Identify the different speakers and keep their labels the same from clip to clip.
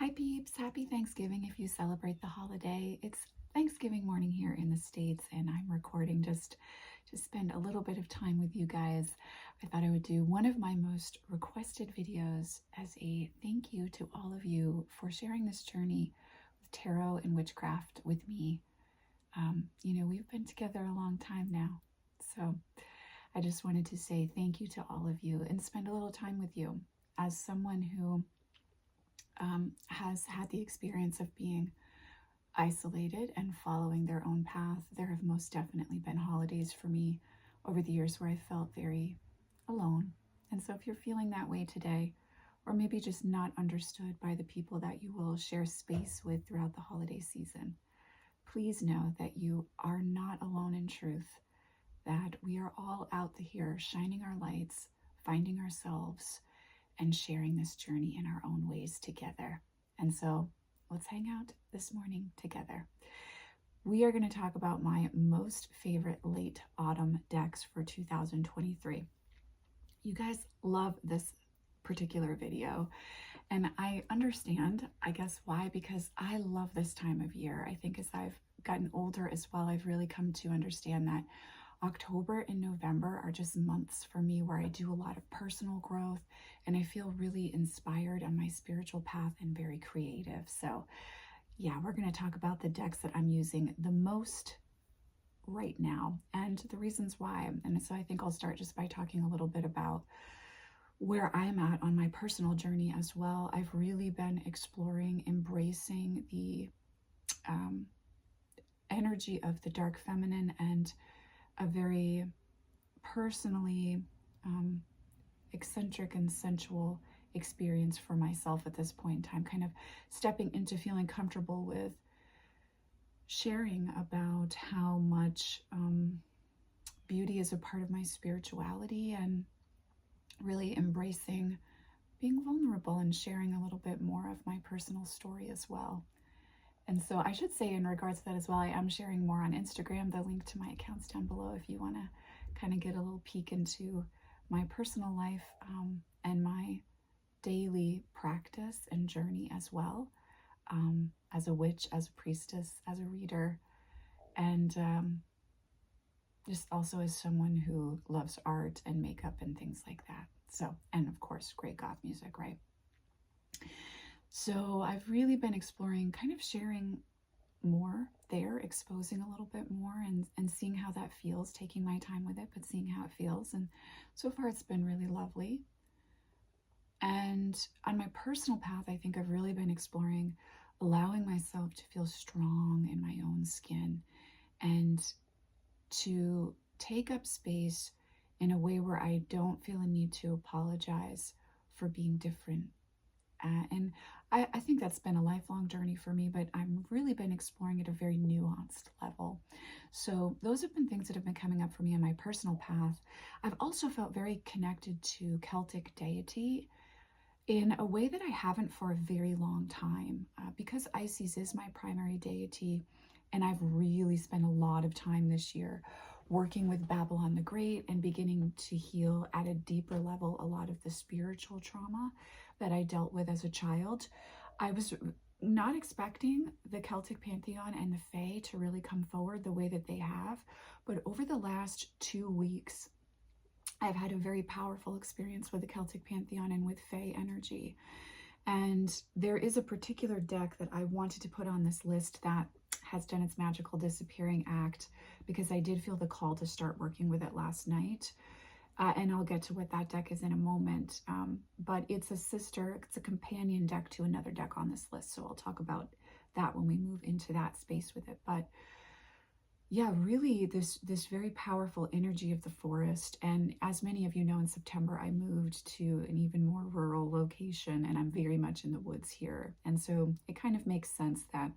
Speaker 1: Hi peeps, happy Thanksgiving if you celebrate the holiday. It's Thanksgiving morning here in the States and I'm recording just to spend a little bit of time with you guys. I thought I would do one of my most requested videos as a thank you to all of you for sharing this journey with tarot and witchcraft with me. We've been together a long time now, so I just wanted to say thank you to all of you and spend a little time with you. As someone who has had the experience of being isolated and following their own path, there have most definitely been holidays for me over the years where I felt very alone. And so if you're feeling that way today, or maybe just not understood by the people that you will share space with throughout the holiday season, please know that you are not alone in truth, that we are all out here shining our lights, finding ourselves, and sharing this journey in our own ways together. And so let's hang out this morning together. We are going to talk about my most favorite late autumn decks for 2023. You guys love this particular video, and I understand, I guess, why, because I love this time of year. I think as I've gotten older as well, I've really come to understand that October and November are just months for me where I do a lot of personal growth and I feel really inspired on my spiritual path and very creative. So yeah, we're going to talk about the decks that I'm using the most right now and the reasons why. And so I think I'll start just by talking a little bit about where I'm at on my personal journey as well. I've really been exploring, embracing the energy of the dark feminine and a very personally eccentric and sensual experience for myself at this point in time, kind of stepping into feeling comfortable with sharing about how much beauty is a part of my spirituality and really embracing being vulnerable and sharing a little bit more of my personal story as well. And so I should say in regards to that as well, I am sharing more on Instagram, the link to my accounts down below if you want to kind of get a little peek into my personal life and my daily practice and journey as well, as a witch, as a priestess, as a reader, and just also as someone who loves art and makeup and things like that. So, and of course, great goth music, right? So I've really been exploring, kind of sharing more there, exposing a little bit more and seeing how that feels, taking my time with it, but seeing how it feels. And so far it's been really lovely. And on my personal path, I think I've really been exploring allowing myself to feel strong in my own skin and to take up space in a way where I don't feel a need to apologize for being different. And I think that's been a lifelong journey for me, but I've really been exploring at a very nuanced level. So those have been things that have been coming up for me on my personal path. I've also felt very connected to Celtic deity in a way that I haven't for a very long time, because Isis is my primary deity, and I've really spent a lot of time this year working with Babylon the Great and beginning to heal at a deeper level a lot of the spiritual trauma that I dealt with as a child. I was not expecting the Celtic pantheon and the Fae to really come forward the way that they have, but over the last 2 weeks, I've had a very powerful experience with the Celtic pantheon and with Fae energy. And there is a particular deck that I wanted to put on this list that has done its magical disappearing act because I did feel the call to start working with it last night. And I'll get to what that deck is in a moment. But it's a companion deck to another deck on this list. So I'll talk about that when we move into that space with it. But yeah, really this very powerful energy of the forest. And as many of you know, in September, I moved to an even more rural location and I'm very much in the woods here. And so it kind of makes sense that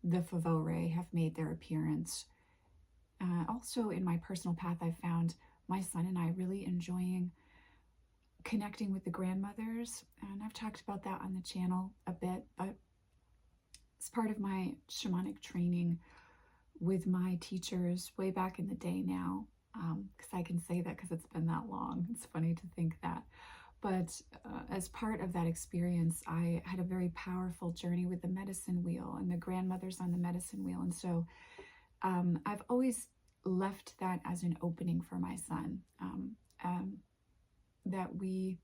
Speaker 1: the Faeries have made their appearance. Also in my personal path, I found my son and I really enjoying connecting with the grandmothers. And I've talked about that on the channel a bit, but it's part of my shamanic training with my teachers way back in the day now, because I can say that because it's been that long. It's funny to think that. But as part of that experience, I had a very powerful journey with the medicine wheel and the grandmothers on the medicine wheel. And so I've always left that as an opening for my son, that we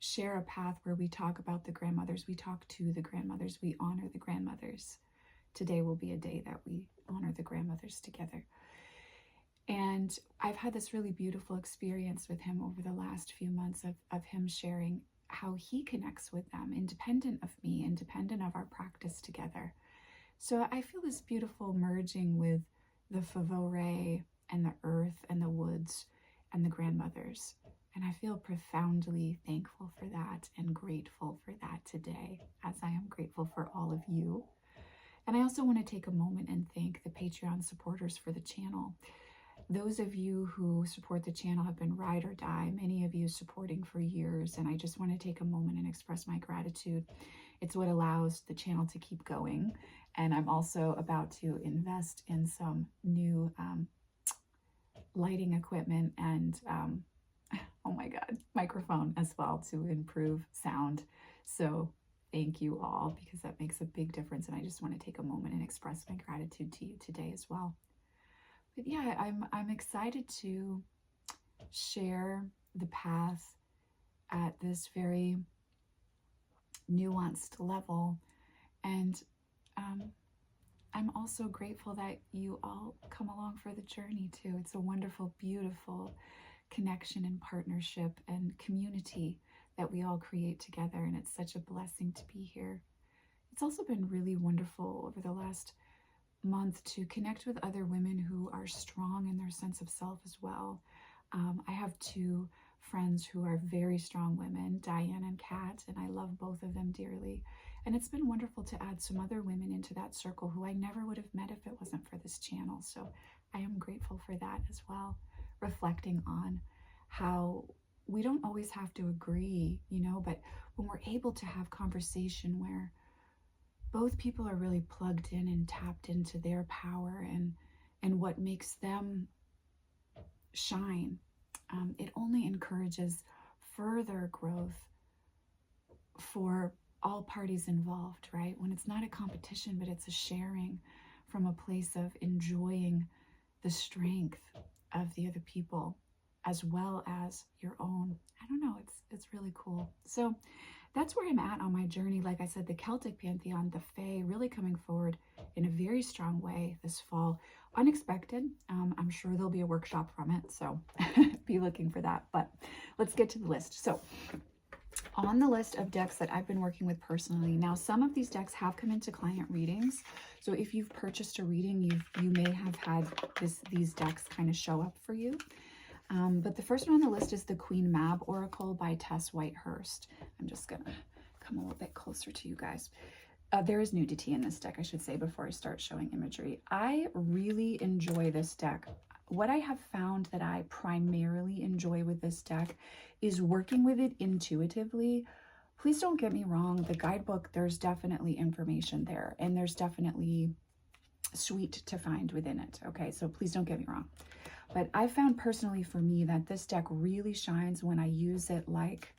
Speaker 1: share a path where we talk about the grandmothers, we talk to the grandmothers, we honor the grandmothers. Today will be a day that we honor the grandmothers together. And I've had this really beautiful experience with him over the last few months of him sharing how he connects with them, independent of me, independent of our practice together. So I feel this beautiful merging with the Faeries and the earth and the woods and the grandmothers. And I feel profoundly thankful for that and grateful for that today, as I am grateful for all of you. And I also want to take a moment and thank the Patreon supporters for the channel. Those of you who support the channel have been ride or die, many of you supporting for years, and I just want to take a moment and express my gratitude. It's what allows the channel to keep going, and I'm also about to invest in some new lighting equipment and, oh my God, microphone as well to improve sound. So thank you all, because that makes a big difference, and I just want to take a moment and express my gratitude to you today as well. But yeah, I'm excited to share the path at this very nuanced level. And I'm also grateful that you all come along for the journey too. It's a wonderful, beautiful connection and partnership and community that we all create together. And it's such a blessing to be here. It's also been really wonderful over the last month to connect with other women who are strong in their sense of self as well. I have two friends who are very strong women, Diane and Kat, and I love both of them dearly. And it's been wonderful to add some other women into that circle who I never would have met if it wasn't for this channel. So I am grateful for that as well, reflecting on how we don't always have to agree, you know, but when we're able to have conversation where both people are really plugged in and tapped into their power and what makes them shine, it only encourages further growth for all parties involved, right? When it's not a competition, but it's a sharing from a place of enjoying the strength of the other people as well as your own. I don't know, it's really cool. So that's where I'm at on my journey. Like I said, the Celtic pantheon, the Fae, really coming forward in a very strong way this fall. Unexpected. I'm sure there'll be a workshop from it, so be looking for that. But let's get to the list. So on the list of decks that I've been working with personally, now some of these decks have come into client readings. So if you've purchased a reading, you may have had these decks kind of show up for you. But the first one on the list is the Queen Mab Oracle by Tess Whitehurst. I'm just going to come a little bit closer to you guys. There is nudity in this deck, I should say, before I start showing imagery. I really enjoy this deck. What I have found that I primarily enjoy with this deck is working with it intuitively. Please don't get me wrong. The guidebook, there's definitely information there, and there's definitely sweet to find within it. Okay, so please don't get me wrong. But I found personally for me that this deck really shines when I use it like,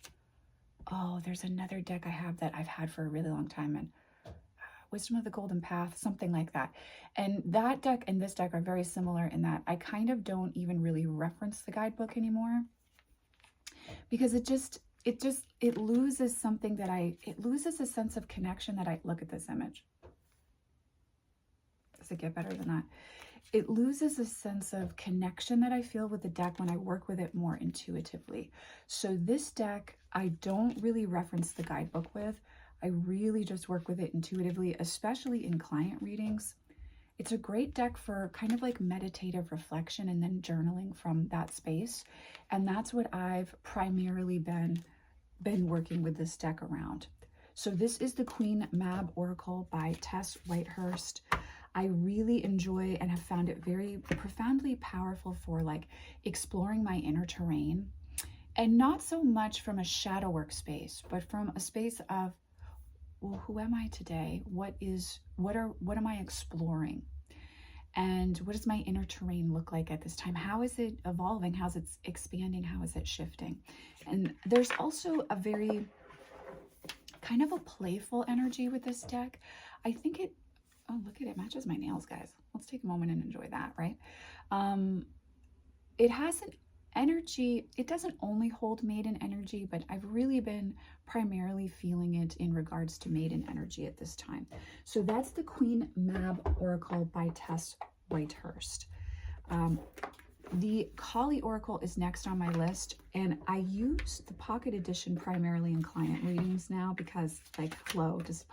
Speaker 1: oh, there's another deck I have that I've had for a really long time, and Wisdom of the Golden Path, something like that. And that deck and this deck are very similar in that I kind of don't even really reference the guidebook anymore, because it loses something that it loses a sense of connection that look at this image. Does it get better than that? It loses a sense of connection that I feel with the deck when I work with it more intuitively. So this deck, I don't really reference the guidebook with. I really just work with it intuitively, especially in client readings. It's a great deck for kind of like meditative reflection and then journaling from that space. And that's what I've primarily been working with this deck around. So this is the Queen Mab Oracle by Tess Whitehurst. I really enjoy and have found it very profoundly powerful for like exploring my inner terrain, and not so much from a shadow work space, but from a space of, well, who am I today? What am I exploring? And what does my inner terrain look like at this time? How is it evolving? How's it expanding? How is it shifting? And there's also a very kind of a playful energy with this deck. I think it, oh, look at it, matches my nails, guys. Let's take a moment and enjoy that, right? It has an energy, it doesn't only hold maiden energy, but I've really been primarily feeling it in regards to maiden energy at this time. So that's the Queen Mab Oracle by Tess Whitehurst. The Kali Oracle is next on my list, and I use the pocket edition primarily in client readings now because, like, hello, does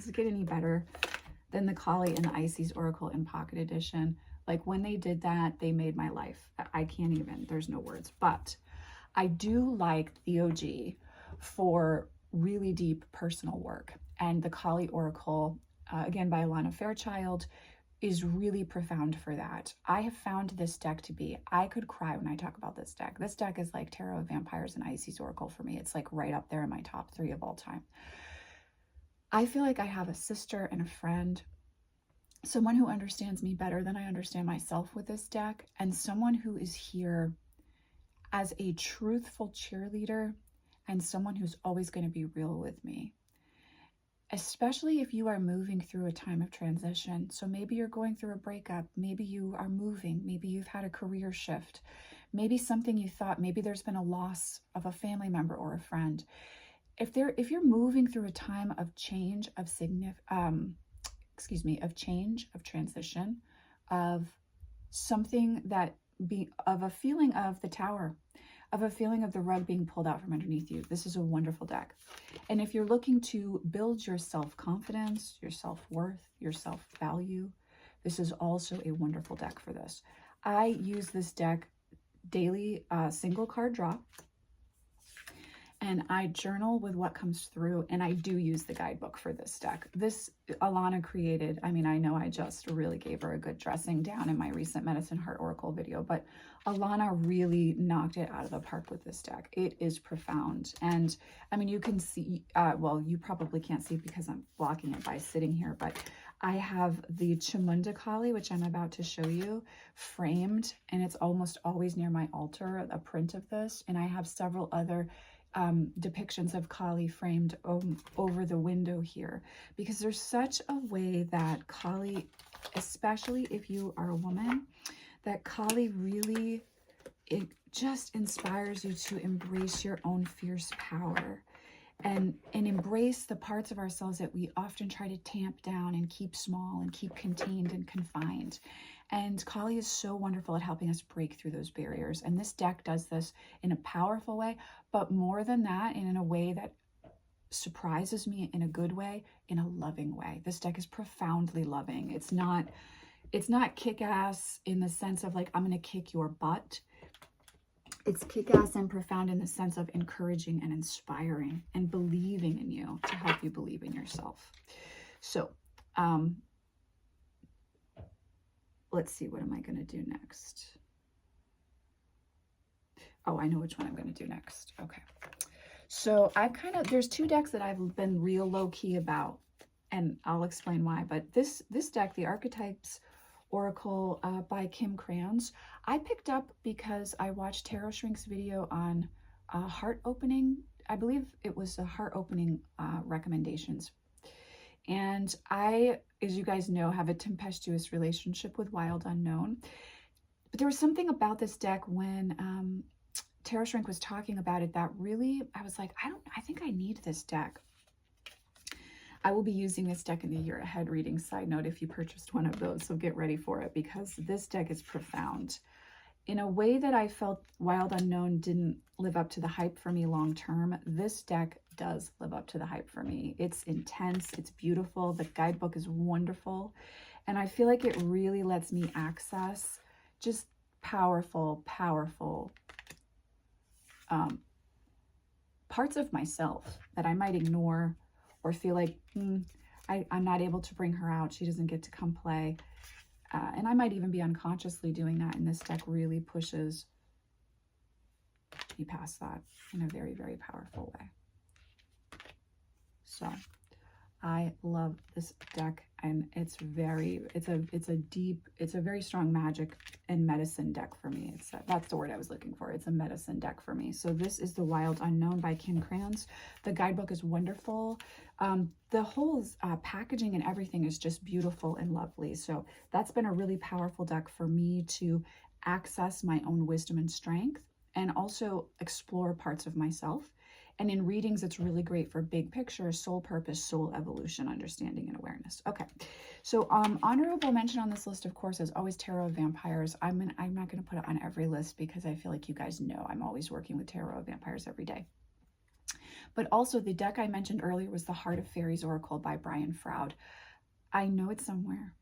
Speaker 1: it get any better than the Kali and the Isis Oracle in pocket edition? Like, when they did that, they made my life. I can't even, there's no words. But I do like the OG for really deep personal work. And the Kali Oracle, again by Alana Fairchild, is really profound for that. I have found this deck to be, I could cry when I talk about this deck. This deck is like Tarot of Vampyres and Isis Oracle for me. It's like right up there in my top 3 of all time. I feel like I have a sister and a friend, someone who understands me better than I understand myself with this deck, and someone who is here as a truthful cheerleader and someone who's always going to be real with me. Especially if you are moving through a time of transition. So maybe you're going through a breakup, maybe you are moving, maybe you've had a career shift, maybe something you thought, maybe there's been a loss of a family member or a friend. If you're moving through a time of change, of change, of transition, of something that of a feeling of the tower, of a feeling of the rug being pulled out from underneath you, this is a wonderful deck. And if you're looking to build your self-confidence, your self-worth, your self-value, this is also a wonderful deck for this. I use this deck daily, single card draw, and I journal with what comes through, and I do use the guidebook for this deck. This Alana created, I mean, I know I just really gave her a good dressing down in my recent Medicine Heart Oracle video, but Alana really knocked it out of the park with this deck. It is profound. And I mean, you can see, well, you probably can't see because I'm blocking it by sitting here, but I have the Chamunda Kali, which I'm about to show you, framed, and it's almost always near my altar, a print of this. And I have several other depictions of Kali framed over the window here, because there's such a way that Kali, especially if you are a woman, that Kali really, it just inspires you to embrace your own fierce power and embrace the parts of ourselves that we often try to tamp down and keep small and keep contained and confined. And Kali is so wonderful at helping us break through those barriers. And this deck does this in a powerful way, but more than that, in a way that surprises me in a good way, in a loving way. This deck is profoundly loving. It's not kick-ass in the sense of like, I'm going to kick your butt. It's kick-ass and profound in the sense of encouraging and inspiring and believing in you to help you believe in yourself. So, let's see, what am I going to do next? Oh, I know which one I'm going to do next. Okay. So there's 2 decks that I've been real low-key about, and I'll explain why. But this deck, the Archetypes Oracle by Kim Krans, I picked up because I watched Tarot Shrink's video on heart opening. I believe it was a heart opening recommendations. And I, as you guys know, have a tempestuous relationship with Wild Unknown. But there was something about this deck when Tarot Shrink was talking about it that really, I was like, I think I need this deck. I will be using this deck in the year ahead reading, side note, if you purchased one of those, so get ready for it, because this deck is profound. In a way that I felt Wild Unknown didn't live up to the hype for me long term, this deck does live up to the hype for me. It's intense, it's beautiful, the guidebook is wonderful, and I feel like it really lets me access just powerful parts of myself that I might ignore or feel like I'm not able to bring her out, she doesn't get to come play. And I might even be unconsciously doing that, and this deck really pushes you past that in a very, very powerful way. So I love this deck, and it's a very strong magic and medicine deck for me. That's the word I was looking for. It's a medicine deck for me. So this is the Wild Unknown by Kim Krans. The guidebook is wonderful. The whole packaging and everything is just beautiful and lovely. So that's been a really powerful deck for me to access my own wisdom and strength, and also explore parts of myself. And in readings, it's really great for big picture, soul purpose, soul evolution, understanding, and awareness. Okay, so honorable mention on this list, of course, is always Tarot of Vampyres. I'm not going to put it on every list because I feel like you guys know I'm always working with Tarot of Vampyres every day. But also the deck I mentioned earlier was the Heart of Fairies Oracle by Brian Froud. I know it's somewhere.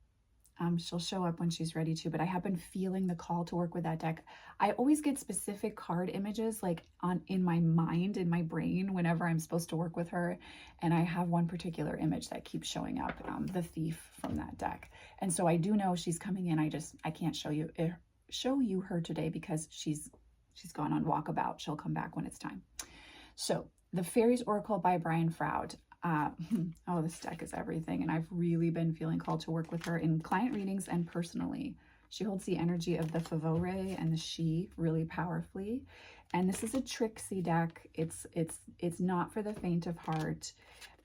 Speaker 1: She'll show up when she's ready to, but I have been feeling the call to work with that deck. I always get specific card images like in my mind, in my brain, whenever I'm supposed to work with her. And I have one particular image that keeps showing up, the Thief from that deck. And so I do know she's coming in. I can't show you her today because she's gone on walkabout. She'll come back when it's time. So the Fairies Oracle by Brian Froud. Oh, this deck is everything, and I've really been feeling called to work with her in client readings and personally. She holds the energy of the Favore and the She really powerfully, and this is a tricksy deck. It's not for the faint of heart.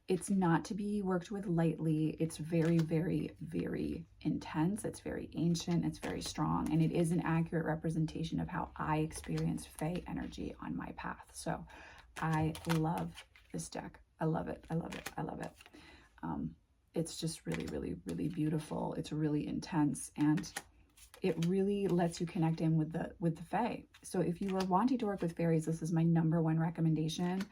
Speaker 1: It's not to be worked with lightly. It's very, very, very intense. It's very ancient. It's very strong, and it is an accurate representation of how I experience Fae energy on my path. So I love this deck. I love it. I love it. I love it. It's just really, really, really beautiful. It's really intense, and it really lets you connect in with the Fae. So if you are wanting to work with fairies, this is my #1 recommendation.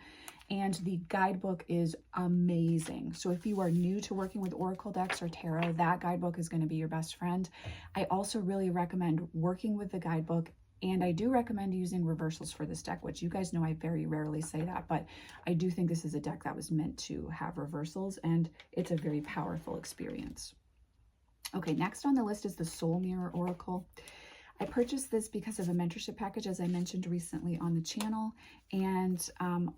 Speaker 1: And the guidebook is amazing. So if you are new to working with Oracle decks or tarot, that guidebook is going to be your best friend. I also really recommend working with the guidebook. And I do recommend using reversals for this deck, which you guys know I very rarely say that, but I do think this is a deck that was meant to have reversals, and it's a very powerful experience. Okay, next on the list is the Soul Mirror Oracle. I purchased this because of a mentorship package, as I mentioned recently on the channel, and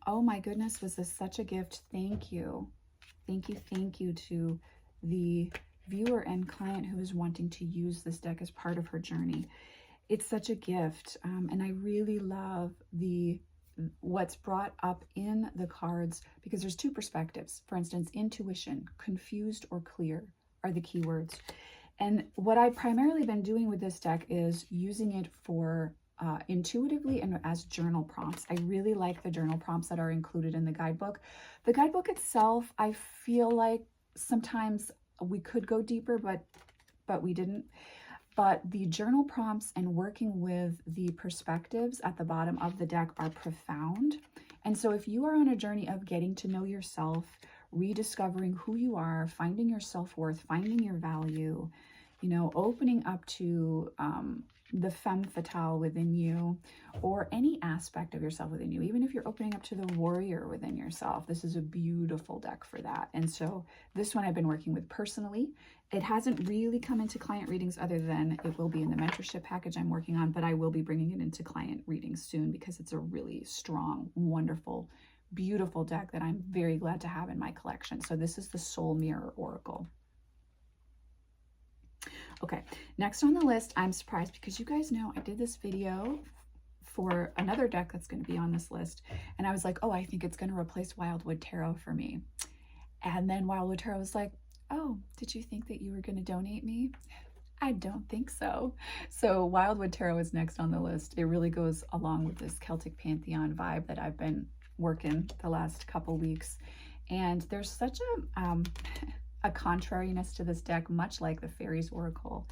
Speaker 1: oh my goodness, was this such a gift. Thank you. Thank you, thank you to the viewer and client who is wanting to use this deck as part of her journey. It's such a gift, and I really love what's brought up in the cards, because there's two perspectives. For instance, intuition, confused or clear are the keywords. And what I've primarily been doing with this deck is using it for intuitively and as journal prompts. I really like the journal prompts that are included in the guidebook. The guidebook itself, I feel like sometimes we could go deeper, but we didn't. But the journal prompts and working with the perspectives at the bottom of the deck are profound. And so if you are on a journey of getting to know yourself, rediscovering who you are, finding your self-worth, finding your value, you know, opening up to the femme fatale within you, or any aspect of yourself within you, even if you're opening up to the warrior within yourself, this is a beautiful deck for that. And so this one I've been working with personally. It hasn't really come into client readings, other than it will be in the mentorship package I'm working on, but I will be bringing it into client readings soon because it's a really strong, wonderful, beautiful deck that I'm very glad to have in my collection. So this is the Soul Mirror Oracle. Okay, next on the list, I'm surprised because you guys know I did this video for another deck that's going to be on this list, and I was like, oh, I think it's going to replace Wildwood Tarot for me. And then Wildwood Tarot was like, oh, did you think that you were going to donate me? I don't think so. So Wildwood Tarot is next on the list. It really goes along with this Celtic Pantheon vibe that I've been working the last couple weeks. And there's such a contrariness to this deck, much like the Fairies Oracle,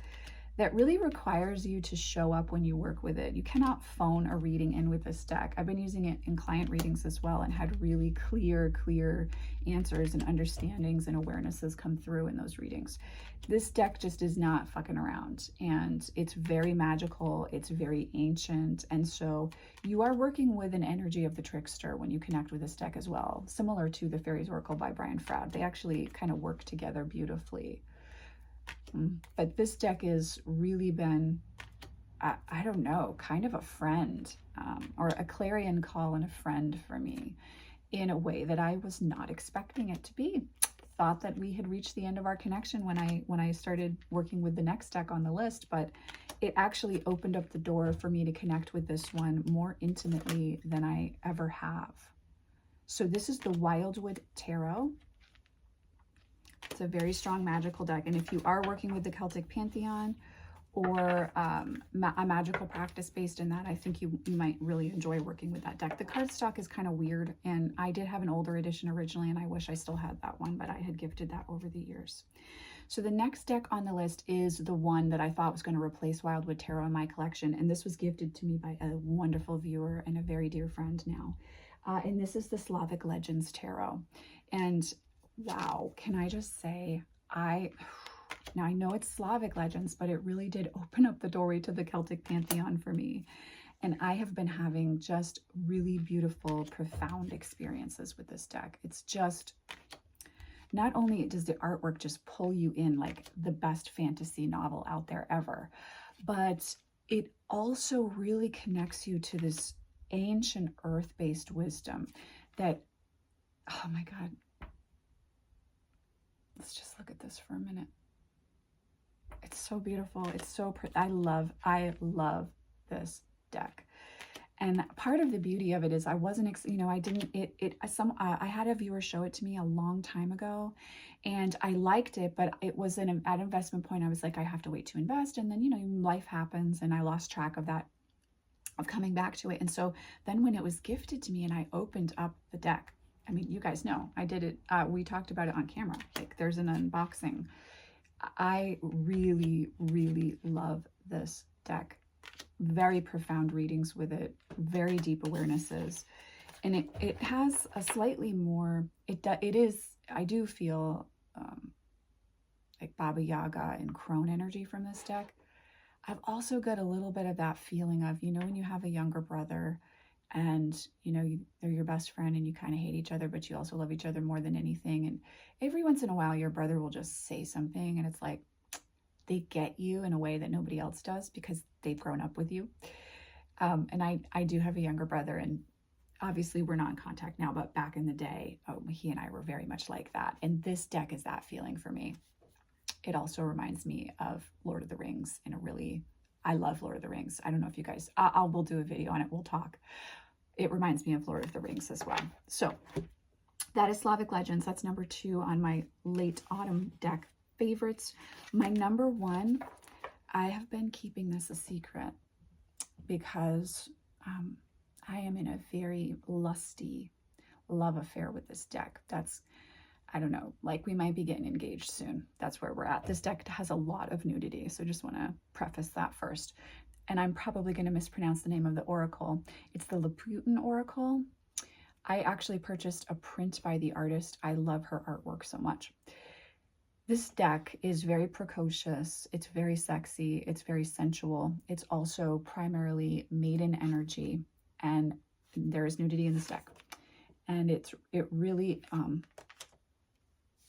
Speaker 1: that really requires you to show up when you work with it. You cannot phone a reading in with this deck. I've been using it in client readings as well and had really clear answers and understandings and awarenesses come through in those readings. This deck just is not fucking around, and it's very magical. It's very ancient. And so you are working with an energy of the trickster when you connect with this deck as well, similar to the Fairies Oracle by Brian Froud. They actually kind of work together beautifully. But this deck has really been, I don't know, kind of a friend, or a clarion call and a friend for me in a way that I was not expecting it to be. thought that we had reached the end of our connection when I started working with the next deck on the list, but it actually opened up the door for me to connect with this one more intimately than I ever have. So this is the Wildwood Tarot. It's a very strong magical deck, and if you are working with the Celtic Pantheon or a magical practice based in that, I think you might really enjoy working with that deck. The cardstock is kind of weird, and I did have an older edition originally, and I wish I still had that one, but I had gifted that over the years. So the next deck on the list is the one that I thought was going to replace Wildwood Tarot in my collection, and this was gifted to me by a wonderful viewer and a very dear friend now. And this is the Slavic Legends Tarot. And wow, can I just say, now I know it's Slavic legends, but it really did open up the doorway to the Celtic Pantheon for me. And I have been having just really beautiful, profound experiences with this deck. It's just, not only does the artwork just pull you in like the best fantasy novel out there ever, but it also really connects you to this ancient earth-based wisdom that, oh my God. Let's just look at this for a minute. It's so beautiful. It's so I love this deck. And part of the beauty of it is I wasn't, you know, I didn't, I had a viewer show it to me a long time ago, and I liked it, but it was at investment point. I was like, I have to wait to invest. And then, you know, life happens, and I lost track of that, of coming back to it. And so then when it was gifted to me and I opened up the deck, I mean, you guys know, I did it. We talked about it on camera. Like, there's an unboxing. I really, really love this deck. Very profound readings with it, very deep awarenesses. And it has a slightly more, I do feel like Baba Yaga and Crone energy from this deck. I've also got a little bit of that feeling of, you know, when you have a younger brother and, you know, they're your best friend and you kind of hate each other, but you also love each other more than anything. And every once in a while, your brother will just say something and it's like, they get you in a way that nobody else does because they've grown up with you. And I do have a younger brother, and obviously we're not in contact now, but back in the day, he and I were very much like that. And this deck is that feeling for me. It also reminds me of Lord of the Rings in a really, I love Lord of the Rings. I don't know if you guys, we'll do a video on it. We'll talk. It reminds me of Lord of the Rings as well. So that is Slavic Legends. That's number 2 on my late autumn deck favorites. My number 1, I have been keeping this a secret because I am in a very lusty love affair with this deck. That's, I don't know, like we might be getting engaged soon. That's where we're at. This deck has a lot of nudity, so just want to preface that first. And I'm probably going to mispronounce the name of the oracle. It's the Loputyn Oracle. I actually purchased a print by the artist. I love her artwork so much. This deck is very precocious. It's very sexy. It's very sensual. It's also primarily maiden energy, and there is nudity in this deck. And it really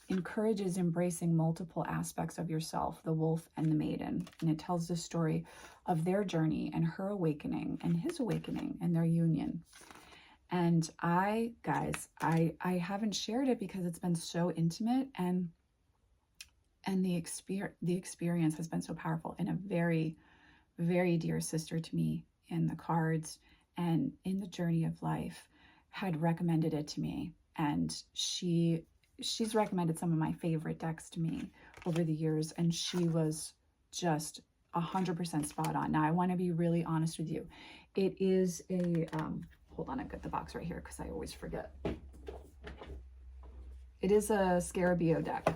Speaker 1: encourages embracing multiple aspects of yourself, the wolf and the maiden. And it tells the story of their journey and her awakening and his awakening and their union. And guys, I haven't shared it because it's been so intimate, and the experience has been so powerful, and a very, very dear sister to me in the cards and in the journey of life had recommended it to me. And she's recommended some of my favorite decks to me over the years, and she was just 100% spot on. Now, I want to be really honest with you. It is a, hold on, I've got the box right here because I always forget. It is a Scarabeo deck.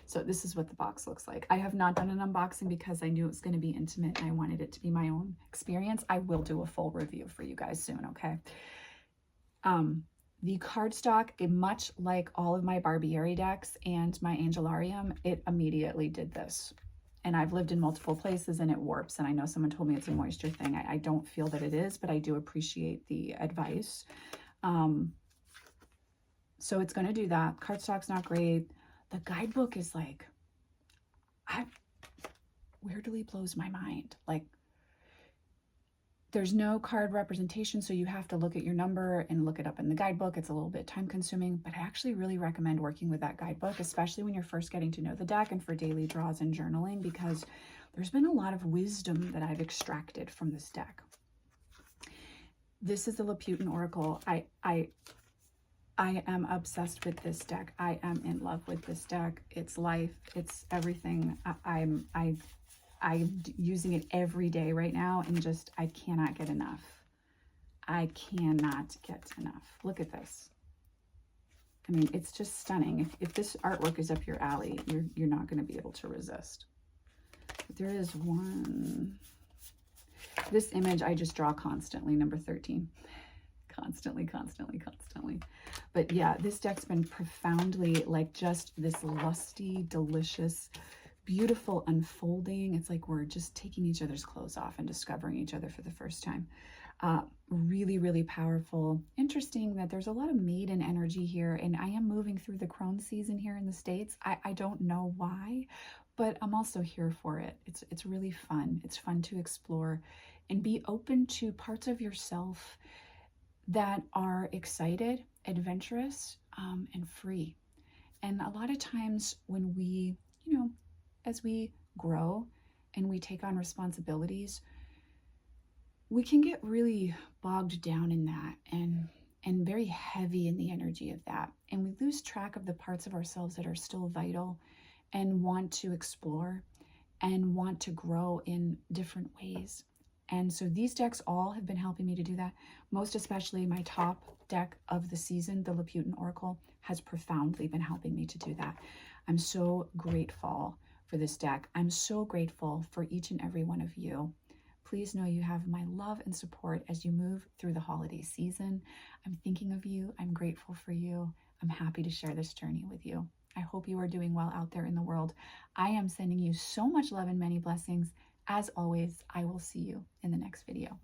Speaker 1: So this is what the box looks like. I have not done an unboxing because I knew it was going to be intimate and I wanted it to be my own experience. I will do a full review for you guys soon, okay? The cardstock, much like all of my Vampyres decks and my Angelarium, it immediately did this. And I've lived in multiple places and it warps. And I know someone told me it's a moisture thing. I don't feel that it is, but I do appreciate the advice. So it's going to do that. Cardstock's not great. The guidebook is like, weirdly blows my mind. Like, There's no card representation, so you have to look at your number and look it up in the guidebook. It's a little bit time consuming, but I actually really recommend working with that guidebook, especially when you're first getting to know the deck and for daily draws and journaling, because there's been a lot of wisdom that I've extracted from this deck. This is the Loputyn Oracle. I am obsessed with this deck. I am in love with this deck. It's life. It's everything. I'm using it every day right now, and just, I cannot get enough. I cannot get enough. Look at this. I mean, it's just stunning. If this artwork is up your alley, you're not going to be able to resist. But there is one. This image I just draw constantly, number 13. Constantly. But yeah, this deck's been profoundly like just this lusty, delicious, beautiful unfolding. It's like we're just taking each other's clothes off and discovering each other for the first time. Really, really powerful. Interesting that there's a lot of maiden energy here, and I am moving through the crone season here in the States. I don't know why, but I'm also here for it. It's really fun. It's fun to explore and be open to parts of yourself that are excited, adventurous, and free. And a lot of times when we, you know, as we grow and we take on responsibilities, we can get really bogged down in that and very heavy in the energy of that. And we lose track of the parts of ourselves that are still vital and want to explore and want to grow in different ways. And so these decks all have been helping me to do that. Most especially my top deck of the season, the Loputyn Oracle, has profoundly been helping me to do that. I'm so grateful for this deck. I'm so grateful for each and every one of you. Please know you have my love and support as you move through the holiday season. I'm thinking of you. I'm grateful for you. I'm happy to share this journey with you. I hope you are doing well out there in the world. I am sending you so much love and many blessings. As always, I will see you in the next video.